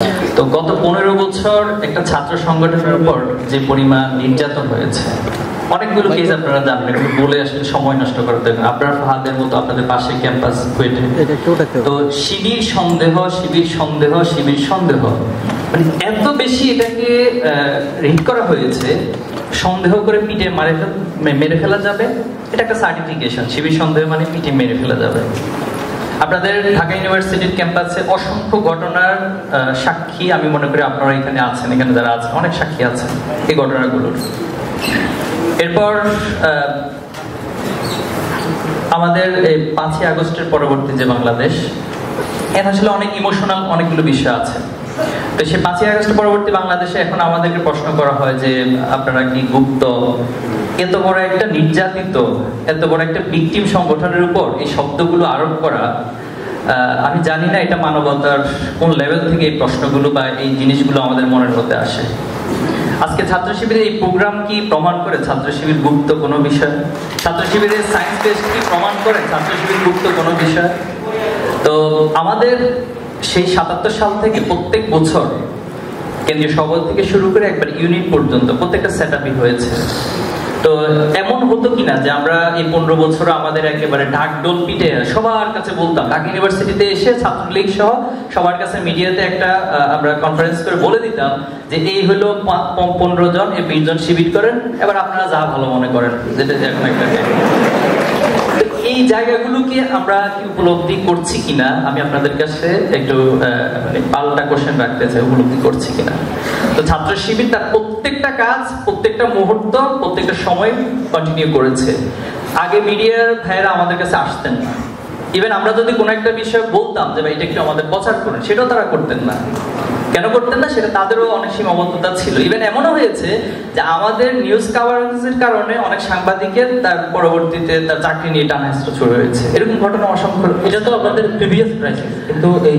তো গত 15 বছর একটা ছাত্র সংগঠনের উপর যে পরিমাণ নির্যাতন হয়েছে, অনেকগুলো কেস আপনারা জানেন, বলে আসলে সময় নষ্ট করতে হবে। আপনার ফাহাদের মতো আপনাদের পাশে ক্যাম্পাস কুয়েটে, তো শিবির সন্দেহ, শিবির সন্দেহ, শিবির সন্দেহ, মানে এত বেশি এটাকে রিড করা হয়েছে, সন্দেহ করে পিঠে মেরে ফেলা যাবে, এটা একটা সার্টিফিকেশন। শিবির সন্দেহ মানে পিঠে মেরে ফেলা যাবে। আপনাদের ঢাকা ইউনিভার্সিটির ক্যাম্পাসে অসংখ্য ঘটনার সাক্ষী আমি মনে করি আপনারা এখানে আছেন, এখানে যারা আছেন অনেক সাক্ষী আছেন এই ঘটনাগুলোর। এরপর আমাদের এই 5ই আগস্টের পরবর্তী যে বাংলাদেশ, এর আসলে অনেক ইমোশনাল অনেকগুলো বিষয় আছে। তো সেই 5ই আগস্টের পরবর্তী বাংলাদেশে এখন আমাদেরকে প্রশ্ন করা হয় যে আপনারা কি গুপ্ত? এত বড় একটা নির্যাতিত, এত বড় একটা ভিকটিম সংগঠনের উপর এই শব্দগুলো আরোপ করা, আমি জানি না এটা মানবতার কোন লেভেল থেকে এই প্রশ্নগুলো বা এই জিনিসগুলো আমাদের মনের মধ্যে আসে। আজকে ছাত্র শিবিরের এই প্রোগ্রাম কি প্রমাণ করে ছাত্র শিবির গুপ্ত কোনো বিষয়? ছাত্র শিবিরের সায়েন্স টেস্ট কি প্রমাণ করে ছাত্র শিবির গুপ্ত কোনো বিষয়? তো আমাদের সেই 77 সাল থেকে প্রত্যেক বছর কেন্দ্রীয় সভা থেকে শুরু করে একবার ইউনিট পর্যন্ত প্রত্যেকটা সেট আপই হয়েছে। তো এমন হতো কিনা যে আমরা এই 15 বছর আমাদের একেবারে ঢাকঢোল পিটে সবার কাছে বলতাম, ঢাকা ইউনিভার্সিটিতে এসে ছাত্রলীগ সহ সবার কাছে মিডিয়াতে একটা আমরা কনফারেন্স করে বলে দিতাম যে এই হলো 15 জন, এই 20 জন শিবির করেন, এবার আপনারা যা ভালো মনে করেন, যেটা এখন একটা এই জায়গাগুলোকে আমরা কি উপলব্ধি করছি কিনা আমি আপনাদের কাছে একটু পাল্টা কোশ্চেন রাখতে চাই, উপলব্ধি করছি কিনা। তো ছাত্র শিবির তার প্রত্যেকটা কাজ, প্রত্যেকটা মুহূর্ত, প্রত্যেকটা সময় কন্টিনিউ করেছে। আগে মিডিয়ার ভাইয়েরা আমাদের কাছে আসতেন না, ইভেন আমরা যদি কোনো একটা বিষয় বলতাম যে ভাই এটা একটু আমাদের প্রচার করেন, সেটাও তারা করতেন না। কেন করতেন না সেটা তাদেরও অনেক সীমাবদ্ধতা ছিল। ইভেন এমনও হয়েছে যে আমাদের নিউজ কাভারেজের কারণে অনেক সাংবাদিকের তার পরবর্তীতে তার চাকরি নিয়ে টানাহেস্র শুরু হয়েছে, এরকম ঘটনা অসংখ্য। এটা তো আপনাদের প্রিভিয়াস ক্রাইসিস, কিন্তু এই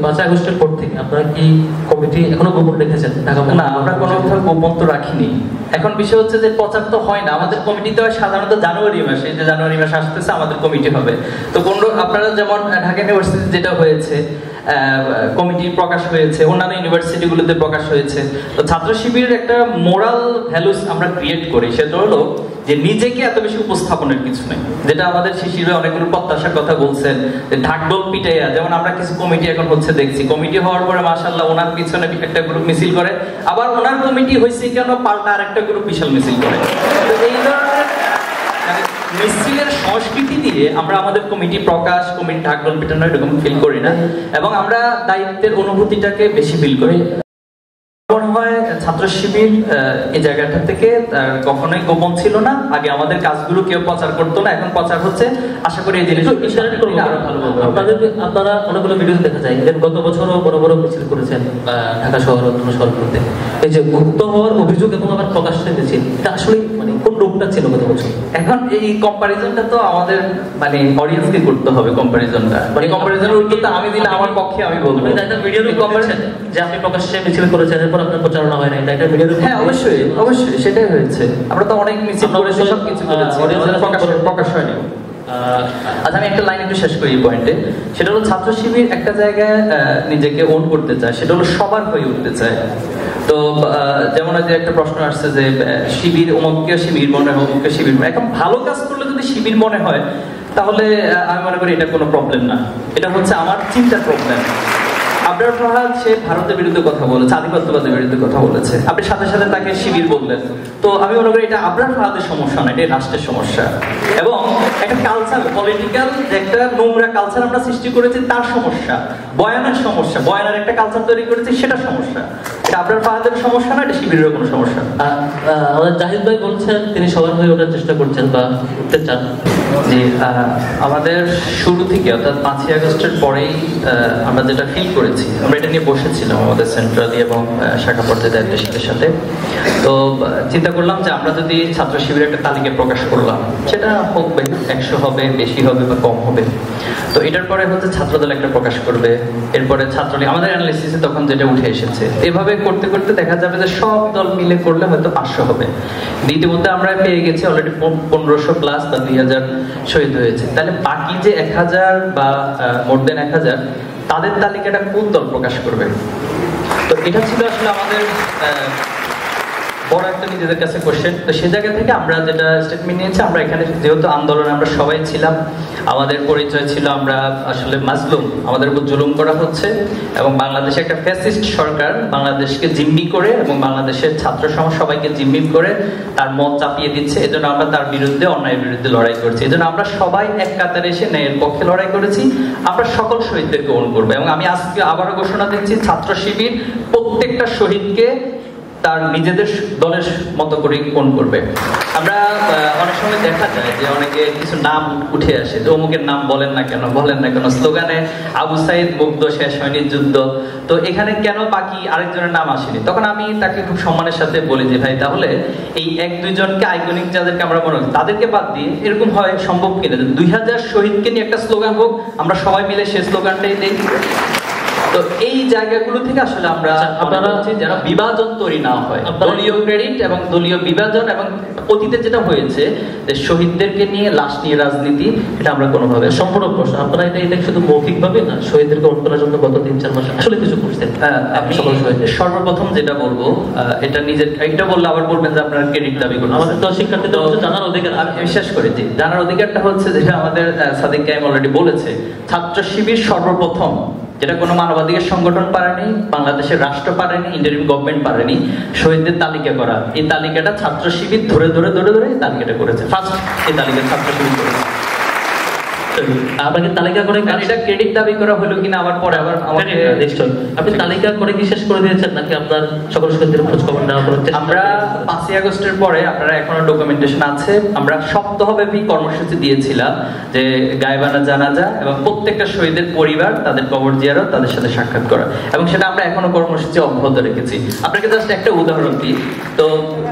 5 আগস্টের পর থেকে আপনারা কি কমিটি এখনো গোপন রেখেছেন? না, আমরা কোনো গোপন তো রাখিনি। এখন বিষয় হচ্ছে যে প্রচার তো হয় না, আমাদের কমিটিতে হয় সাধারণত জানুয়ারি মাসে, যে জানুয়ারি মাসে আসতেছে আমাদের কমিটি হবে। তো আপনারা যেমন ঢাকা ইউনিভার্সিটি যেটা হয়েছে কমিটি প্রকাশ হয়েছে, অন্যান্য ইউনিভার্সিটিগুলোতে প্রকাশ হয়েছে। তো ছাত্র শিবিরের একটা মোরাল ভ্যালুস আমরা ক্রিয়েট করি, সেটা হলো যে নিজেকে এত বেশি উপস্থাপনের কিছু নেই, যেটা আমাদের শিশিরে অনেকগুলো প্রত্যাশার কথা বলছেন যে ঢাকঢোল পিটাইয়া, যেমন আমরা কিছু কমিটি এখন হচ্ছে দেখছি, কমিটি হওয়ার পরে মাশাআল্লাহ ওনার পিছনে একটা গ্রুপ মিছিল করে, আবার ওনার কমিটি হয়েছে কেন পাল্টা আরেকটা গ্রুপ বিশাল মিছিল করে। তো এই ধরনের মিছিলের সংস্কৃতি দিয়ে আমরা আমাদের কমিটি প্রকাশ, কমিটি ঢাকঢোল পিটানো এরকম ফিল করি না, এবং আমরা দায়িত্বের অনুভূতিটাকে বেশি ফিল করি। মনে হয় ছাত্র শিবির এই জায়গাটা থেকে কখনোই গোপন ছিল না। আগে আমাদের কাজগুলো কেউ প্রচার করতো না, এখন প্রচার হচ্ছে। আশা করি এই জিনিস আরো ভালো হবে। আপনারা অনেকগুলো ভিডিও দেখা যায়, গত বছরও বড় বড় মিছিল করেছেন ঢাকা শহর, অন্যান্য শহরগুলোতে। এই যে গুপ্ত হওয়ার অভিযোগ এবং আবার প্রকাশ্যে এনেছে, এটা আসলে মানে কোন রূপটা ছিল গত বছর? এখন এই কম্পারিজনটা তো আমাদের মানে অডিয়েন্সকে করতে হবে। কম্পারিজনটা মানে কম্পারিজনের উত্তরটা আমি দিলে আমার পক্ষে আমি বলবো ভিডিওর কম্পারিজন যে আপনি প্রকাশ্যে মিছিল করেছেন, এরপর আপনার প্রচারণা হয় না, এটা ভিডিও। হ্যাঁ, অবশ্যই অবশ্যই সেটাই হয়েছে। আমরা তো অনেক মিছিল করেছি, সব কিছু করেছি, প্রকাশ হয়নি। আচ্ছা, আমি একটা লাইন একটু শেষ করি এই পয়েন্টে। সেটা হলো ছাত্র শিবির একটা জায়গায় নিজেকে ওন করতে চায়, সেটা হলো সবার হয়ে উঠতে চায়। তো যেমন যে একটা প্রশ্ন আসছে যে শিবির অমুককে শিবির মনে হয়, অমুককে শিবির মনে হয়। এখন ভালো কাজ করলে যদি শিবির মনে হয় তাহলে আমি মনে করি এটা কোনো প্রবলেম না, এটা হচ্ছে আমার চিন্তার প্রবলেম। আবরার ফাহাদ সে ভারতের বিরুদ্ধে কথা বলেছে, আধিপত্যবাদের বিরুদ্ধে কথা বলেছে, আপনি সাথে সাথে তাকে শিবির বললেন। তো আমি মনে করি এটা আবরার ফাহাদের সমস্যা না, এটা রাষ্ট্রের সমস্যা। এবং একটা কালচার, পলিটিক্যাল যে একটা নোংরা কালচার আমরা সৃষ্টি করেছি তার সমস্যা, বয়ানের সমস্যা, বয়ানের একটা কালচার তৈরি করেছি সেটা সমস্যা। এটা আবরার ফাহাদের সমস্যা না, এটা শিবিরের কোনো সমস্যা। আমাদের জাহিদ ভাই বলছেন তিনি সবার হয়ে ওঠার চেষ্টা করছেন বা উঠতে চান। জি, আমাদের শুরু থেকে অর্থাৎ 5ই আগস্টের পরেই আমরা যেটা ফিল করেছি, আমরা এটা নিয়ে বসেছিলাম আমাদের সেন্ট্রালি এবং শাখা পর্যায়ে দায়িত্বশীলের সাথে। তো চিন্তা করলাম যে আমরা যদি ছাত্র শিবিরের একটা তালিকা প্রকাশ করলাম, সেটা হোক 100 হবে, বেশি হবে বা কম হবে। তো এটার পরে হচ্ছে ছাত্রদল একটা প্রকাশ করবে, এরপরে ছাত্রলীগ, আমাদের অ্যানালিসিসে তখন যেটা উঠে এসেছে। এভাবে করতে করতে দেখা যাবে যে সব দল মিলে করলে হয়তো 500 হবে। ইতিমধ্যে আমরা পেয়ে গেছি অলরেডি 1500 প্লাস বা 2000 শহীদ হয়েছে। তাহলে বাকি যে 1000 বা মোর দেন 1000, তাদের তালিকাটা কোন দল প্রকাশ করবে। তো এটা ছিল আসলে আমাদের বড় একটা নিজেদের কাছে কোশ্চেন। তো সে জায়গা থেকে আমরা যেটা স্টেটমেন্ট নিয়েছি, আমরা এখানে যেহেতু আন্দোলনে আমরা সবাই ছিলাম, আমাদের পরিচয় ছিল আমরা আসলে মাজলুম, আমাদের উপর জুলুম করা হচ্ছে এবং বাংলাদেশে একটা ফ্যাসিস্ট সরকার বাংলাদেশকে জিম্মি করে এবং বাংলাদেশের ছাত্র সমাজ সবাইকে জিম্মি করে তার মত চাপিয়ে দিচ্ছে। এজন্য আমরা তার বিরুদ্ধে, অন্যায়ের বিরুদ্ধে লড়াই করছি। এজন্য আমরা সবাই এক কাতারে এসে ন্যায়ের পক্ষে লড়াই করেছি। আমরা সকল শহীদদেরকে গ্রহণ করবো এবং আমি আজকে আবারও ঘোষণা দিচ্ছি, ছাত্র শিবির প্রত্যেকটা শহীদকে তার নিজেদের দলের মতো করে কোন করবে। আমরা অনেক সময় দেখা যায় যে অনেকে কিছু নাম উঠে আসে, যে অমুকের নাম বলেন না কেন, বলেন না কেন, স্লোগানে আবু সাইদ মুগ্ধ, শেষ হয়নি যুদ্ধ, তো এখানে কেন বাকি আরেকজনের নাম আসেনি। তখন আমি তাকে খুব সম্মানের সাথে বলি যে ভাই, তাহলে এই 1-2 জনকে আইকনিক যাদেরকে আমরা মনে করি তাদেরকে বাদ দিয়ে এরকম হয় সম্ভব কিনা 2000 শহীদকে নিয়ে একটা স্লোগান হোক, আমরা সবাই মিলে সেই স্লোগানটাই দিই। তো এই জায়গাগুলো থেকে আসলে আমরা আপনারা যারা বিভাজন তৈরি না হয়, দলীয় ক্রেডিট এবং দলীয় বিভাজন এবং অতীতে যেটা হয়েছে যে শহীদদেরকে নিয়ে লাশ নিয়ে রাজনীতি, এটা আমরা কোনোভাবে সম্পূর্ণ প্রশ্ন। আপনারা এটা শুধু মৌখিক ভাবে না, শহীদদেরকে গ্রহণ করার জন্য গত 3-4 মাস আসলে কিছু করছেন। আমি সর্বপ্রথম যেটা বলবো, এটা নিজের এটা বললে আবার বলবেন যে আপনারা ক্রেডিট দাবি করুন। আমাদের তো শিক্ষার্থীদের জানার অধিকার, আমি বিশ্বাস করি যে জানার অধিকারটা হচ্ছে যেটা আমাদের সাদিক কাইম অলরেডি বলেছে, ছাত্র শিবির সর্বপ্রথম, যেটা কোনো মানবাধিকার সংগঠন পারেনি, বাংলাদেশের রাষ্ট্র পারেনি, ইন্টারিম গভর্নমেন্ট পারেনি, শহীদদের তালিকা করা। এই তালিকাটা ছাত্র শিবির ধরে ধরে ধরে ধরে এই তালিকাটা করেছে। ফার্স্ট এই তালিকা ছাত্র শিবির করেছে। আপনাকে তালিকা করে, এটা ক্রেডিট দাবি করা হলো কিনা আবার পরে আবার আমাকে নিশ্চয় আপনি তালিকা করে কি শেষ করে দিয়েছেন নাকি আপনার সকল শহীদদের খোঁজ খবর নেওয়া করতে? আমরা 5ই আগস্টের পরে আপনারা এখনো ডকুমেন্টেশন আছে, আমরা সপ্তাহব্যাপী কর্মসূচি দিয়েছিলাম যে গায়েবানা জানাজা এবং প্রত্যেকটা শহীদের পরিবার, তাদের কবর জিয়ারত, তাদের সাথে সাক্ষাৎ করা, এবং সেটা আমরা এখনো কর্মসূচি অব্যাহত রেখেছি। আপনাকে জাস্ট একটা উদাহরণ দিই। তো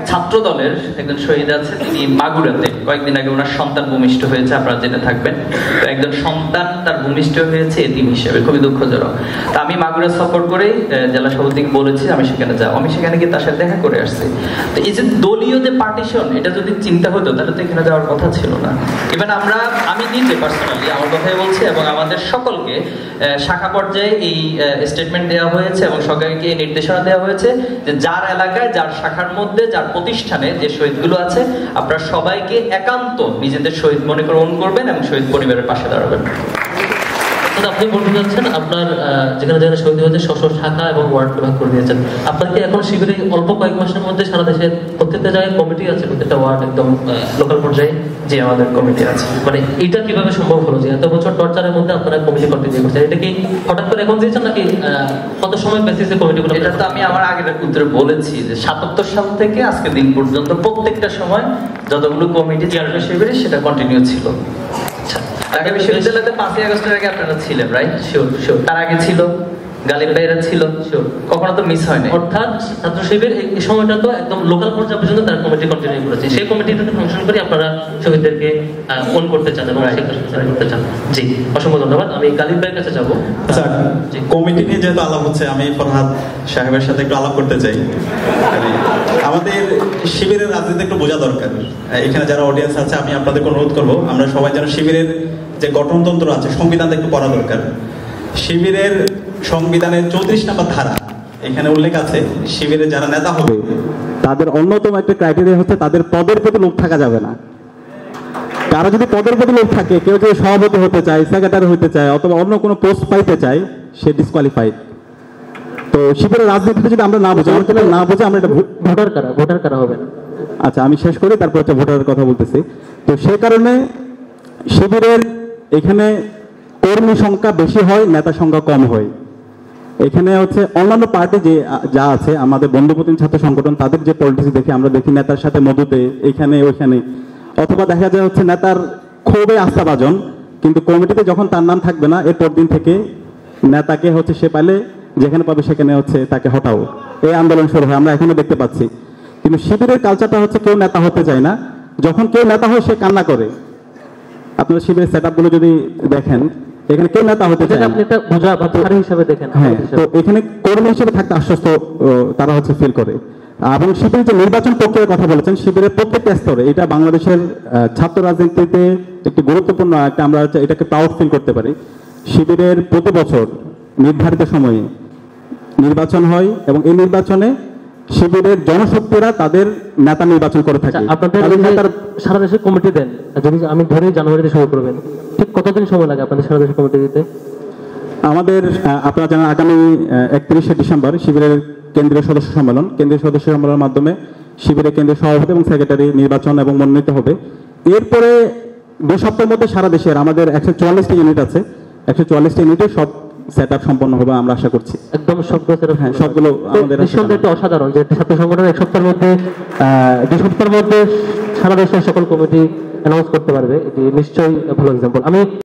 ছাত্র দলের একজন শহীদ আছে, তিনি মাগুরাতে কয়েকদিন আগে ওনার সন্তান ভূমিষ্ঠ হয়েছে, আপনারা জেনে থাকবেন। তো একজন সন্তান তার ভূমিষ্ঠ হয়েছে এতিম হিসেবে, খুবই দুঃখজনক। তো আমি মাগুরা সফর করে জেলা সভাপতিকে বলেছি আমি সেখানে যাবো, আমি সেখানে গিয়ে তার সাথে দেখা করে আসছি। তো এই যে দলীয় যে পার্টিশন, এটা যদি চিন্তা হতো তাহলে তো এখানে যাওয়ার কথা ছিল না। ইভেন আমি নিজে পার্সোনালি আমার কথাই বলছি এবং আমাদের সকলকে শাখা পর্যায়ে এই স্টেটমেন্ট দেওয়া হয়েছে এবং সবাইকে এই নির্দেশনা দেওয়া হয়েছে যে যার এলাকায়, যার শাখার মধ্যে, যার প্রতিষ্ঠানে যে শহীদগুলো আছে, আপনারা সবাইকে একান্ত নিজেদের শহীদ মনে করে গ্রহণ করবেন এবং শহীদ পরিবারের পাশে দাঁড়াবেন। আপনি বলতে চাচ্ছেন আপনার যেখানে যেখানে শহীদ হয়েছে শাখা এবং ওয়ার্ড বিভাগ করে দিয়েছেন। আপনার কি এখন শিবিরে অল্প কয়েক মাসের মধ্যে সারা দেশে প্রত্যেকটা জায়গায় কমিটি আছে, প্রত্যেকটা ওয়ার্ড একদম লোকাল পর্যায়ে? যে আমাদের কমিটি আছে। মানে এটা কিভাবে সম্ভব হলো যে এত বছর টর্চারের মধ্যে আপনারা কমিটি কন্টিনিউ করছেন? এটা কি হঠাৎ করে এখন দিয়েছেন নাকি কত সময় বেসিসে কমিটিগুলো? এটা তো আমি আমার আগের উত্তরে বলেছি যে 77 সাল থেকে আজকে দিন পর্যন্ত প্রত্যেকটা সময় যতগুলো কমিটি চেয়ারম্যান শিবিরে সেটা কন্টিনিউ ছিল। ঢাকা বিশ্ববিদ্যালয়তে 5ই আগস্টের আগে আপনারা ছিলেন, রাইট? Sure sure. তার আগে ছিল গালিব ভাইরা ছিল, শিওর, কখনো তো মিস হয়নি। অর্থাৎ ছাত্র শিবির এই সময়টা তো একদম লোকাল পর্যায়ে পর্যন্ত তার কমিটি কন্টিনিউ করেছে। সেই কমিটিটাতে ফাংশন করে আপনারা শহীদদেরকে ফোন করতে চান এবং করতে চান। জি, অসংখ্য ধন্যবাদ। আমি গালিব ভাইয়ের কাছে যাবো। আচ্ছা, কমিটি নিয়ে যেহেতু আলাপ হচ্ছে, আমি ফরহাদ সাহেবের সাথে একটু আলাপ করতে চাই। আমাদের শিবিরের রাজনীতি একটু বোঝা দরকার। এখানে যারা অডিয়েন্স আছে, আমি আপনাদেরকে অনুরোধ করবো আমরা সবাই যেন শিবিরের যে গঠনতন্ত্র আছে, সংবিধানটা একটু পড়া দরকার। শিবিরের সংবিধানের 34 নম্বর ধারা এখানে উল্লেখ আছে, শিবিরে যারা নেতা হবে তাদের অন্যতম একটা ক্রাইটেরিয়া হচ্ছে তাদের পদের প্রতি লোভ থাকা যাবে না। কারো যদি পদের প্রতি লোভ থাকে, কেউ যদি সভাপতি হতে চায়, সেক্রেটারি হতে চায় অথবা অন্য কোনো পোস্ট পাইতে চায়, সে ডিসকোয়ালিফাইড। তো শিবিরের রাজনীতিতে যদি আমরা না বুঝি, আমরা এটা ভোটার কারা হবে না। আচ্ছা, আমি শেষ করি, তারপর হচ্ছে ভোটারের কথা বলতেছি। তো সেই কারণে শিবিরের এখানে কর্মী সংখ্যা বেশি হয়, নেতা সংখ্যা কম হয়। এখানে হচ্ছে অন্যান্য পার্টি যা আছে, আমাদের বন্ধুপ্রতিম ছাত্র সংগঠন, তাদের যে পলিটিক্স দেখি আমরা, দেখি নেতার সাথে মধুতে এখানে ওইখানে, অথবা দেখা যায় হচ্ছে নেতার খুবই আস্থাভাজন, কিন্তু কমিটিতে যখন তার নাম থাকবে না, এরপর দিন থেকে নেতাকে হচ্ছে সে পাইলে যেখানে পাবে সেখানে হচ্ছে তাকে হটাও, এই আন্দোলন শুরু হয়, আমরা এখনো দেখতে পাচ্ছি। কিন্তু শিবিরের কালচারটা হচ্ছে কেউ নেতা হতে চায় না, যখন কেউ নেতা হয় সে কান্না করে। আপনারা শিবিরের সেট আপগুলো যদি দেখেন, এখানে কেউ নেতা হতে চায়, আপনি এটা বোঝা বা ধারী হিসেবে দেখেন। হ্যাঁ, তো এখানে কর্মী হিসেবে থাকতে আশ্বস্ত তারা হচ্ছে ফিল করে। এবং শিবিরের যে নির্বাচন প্রক্রিয়ার কথা বলেছেন, শিবিরের প্রত্যেকটা স্তরে, এটা বাংলাদেশের ছাত্র রাজনীতিতে একটি গুরুত্বপূর্ণ একটা, আমরা এটাকে প্রাউড ফিল করতে পারি। শিবিরের প্রতি বছর নির্ধারিত সময়ে নির্বাচন হয় এবং এই নির্বাচনে শিবিরের জনশক্তিরা তাদের নেতা নির্বাচন করে থাকে। আপনাদের তাদের যে নেতার সারা দেশে কমিটি দেন, যদি আমি ধরে জানুয়ারিতে শুরু করবেন, ঠিক কতদিন সময় লাগে আপনাদের সারা দেশে কমিটি দিতে? আমাদের আপনারা জানেন আগামী 31শে ডিসেম্বর শিবিরের কেন্দ্রীয় সদস্য সম্মেলন। কেন্দ্রীয় সদস্য সম্মেলনের মাধ্যমে শিবিরের কেন্দ্রীয় সভাপতি এবং সেক্রেটারি নির্বাচন এবং মনোনীত হবে। এরপরে 2 সপ্তাহের মধ্যে সারা দেশের আমাদের 144টি ইউনিট আছে, 144টি ইউনিটে সব সেট আপ সম্পন্ন হবে আমরা আশা করছি। একদম সবগুলো হ্যাঁ, সবগুলো আমাদের নিঃসন্দেহে একটা অসাধারণ যে একটা ছাত্র সংগঠন 1 সপ্তাহের মধ্যে 2 সপ্তাহের মধ্যে সারা দেশের সকল কমিটি অ্যানাউন্স করতে পারবে, এটি নিশ্চয়ই ভালো এক্সাম্পল। আমি